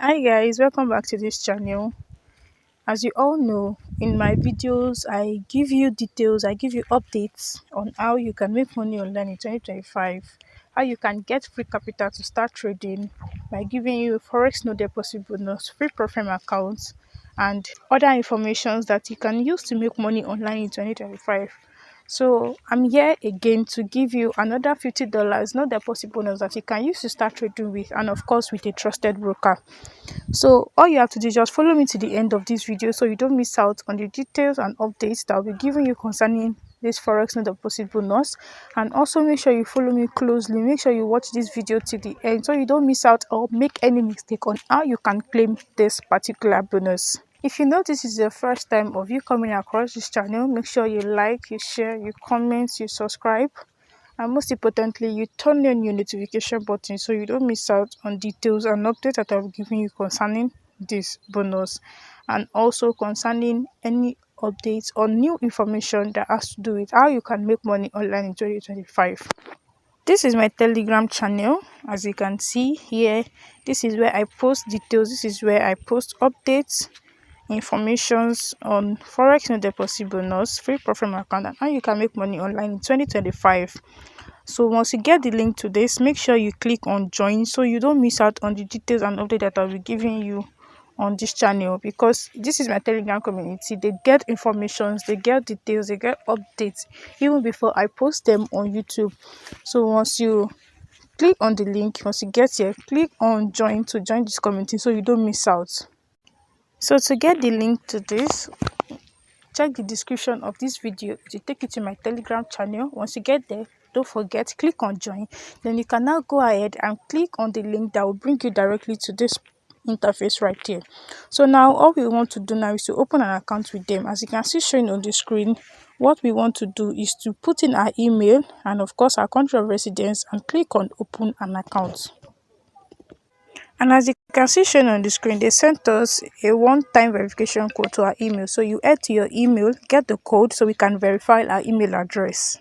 Hi guys, welcome back to this channel. As you all know, in my videos I give you details, I give you updates on how you can make money online in 2025, how you can get free capital to start trading by giving you forex no deposit bonus, free profile accounts, and other informations that you can use to make money online in 2025. So I'm here again to give you another $50 no deposit bonus that you can use to start trading with, and of course with a trusted broker. So all you have to do is just follow me to the end of this video so you don't miss out on the details and updates that I'll be giving you concerning this forex no deposit bonus. And also make sure you follow me closely, make sure you watch this video to the end so you don't miss out or make any mistake on how you can claim this particular bonus. If you know this is the first time of you coming across this channel, make sure you like, you share, you comment, you subscribe, and most importantly you turn on your notification button so you don't miss out on details and updates that I'll be giving you concerning this bonus, and also concerning any updates or new information that has to do with how you can make money online in 2025. This is my Telegram channel. As you can see here, this is where I post details, this is where I post updates, informations on forex no deposit bonus, free profile account, and how you can make money online in 2025. So once you get the link to this, make sure you click on join so you don't miss out on the details and update that I'll be giving you on this channel, because this is my Telegram community. They get informations, they get details, they get updates even before I post them on YouTube. So once you click on the link, once you get here, click on join to join this community so you don't miss out. So to get the link to this, check the description of this video to take you to my Telegram channel. Once you get there, don't forget, click on join. Then you can now go ahead and click on the link that will bring you directly to this interface right here. So now all we want to do now is to open an account with them. As you can see showing on the screen, what we want to do is to put in our email and of course our country of residence and click on open an account. And as you can see shown on the screen, they sent us a one-time verification code to our email. So you add to your email, get the code so we can verify our email address.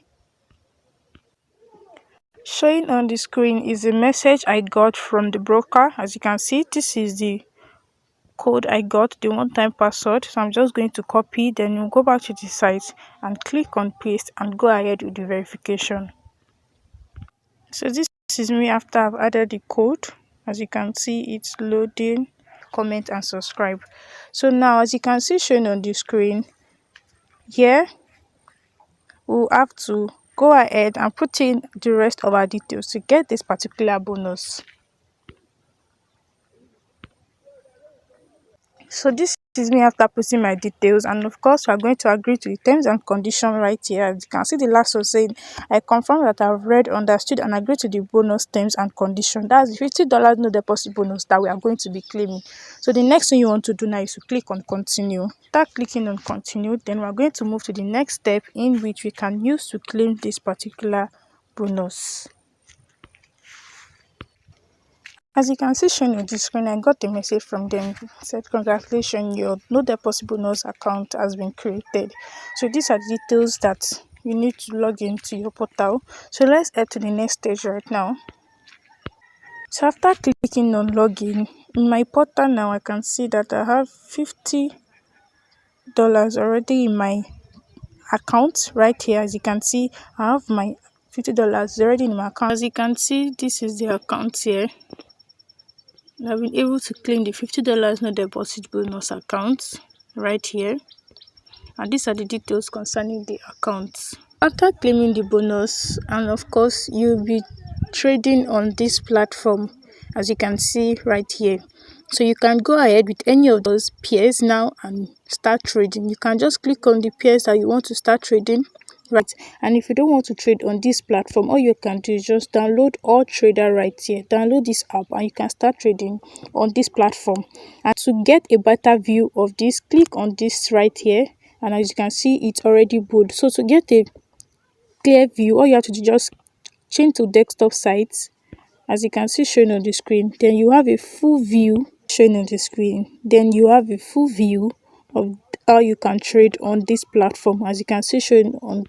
Showing on the screen is a message I got from the broker. As you can see, this is the code I got, the one-time password. So I'm just going to copy, then we'll go back to the site and click on paste and go ahead with the verification. So this is me after I've added the code. As you can see, it's loading. Comment and subscribe. So now as you can see shown on the screen here, we'll have to go ahead and put in the rest of our details to get this particular bonus. So this is me after putting my details, and of course we are going to agree to the terms and conditions right here. As you can see, the last one saying I confirm that I've read, understood and agreed to the bonus terms and conditions. That's the $50 no deposit bonus that we are going to be claiming. So the next thing you want to do now is to click on continue. After clicking on continue, then we are going to move to the next step in which we can use to claim this particular bonus. As you can see shown on the screen, I got a message from them. It said, congratulations, your no deposit bonus account has been created. So these are the details that you need to log into your portal. So let's head to the next stage right now. So after clicking on login, in my portal now I can see that I have $50 already in my account right here. As you can see, I have my $50 already in my account. As you can see, this is the account here. I've been able to claim the $50 no deposit bonus account right here, and these are the details concerning the accounts. After claiming the bonus, and of course you'll be trading on this platform as you can see right here. So you can go ahead with any of those pairs now and start trading. You can just click on the pairs that you want to start trading, right? And if you don't want to trade on this platform, all you can do is just download All Trader right here. Download this app and you can start trading on this platform. And to get a better view of this, click on this right here, and as you can see, it's already bold. So to get a clear view, all you have to do is just change to desktop sites. As you can see shown on the screen, then you have a full view shown on the screen. Then you have a full view of how you can trade on this platform. As you can see shown on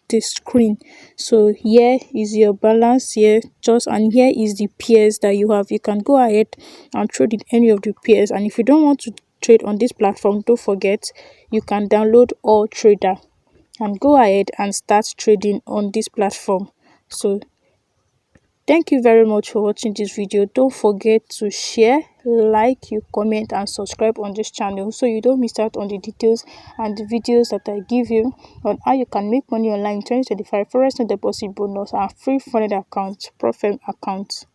the screen. So here is your balance here, just, and here is the pairs that you have. You can go ahead and trade in any of the pairs, and if you don't want to trade on this platform, don't forget you can download all trader and go ahead and start trading on this platform. So thank you very much for watching this video. Don't forget to share, like, you comment and subscribe on this channel so you don't miss out on the details and the videos that I give you on how you can make money online in 2025, forex no deposit bonus and free funded account, profit account.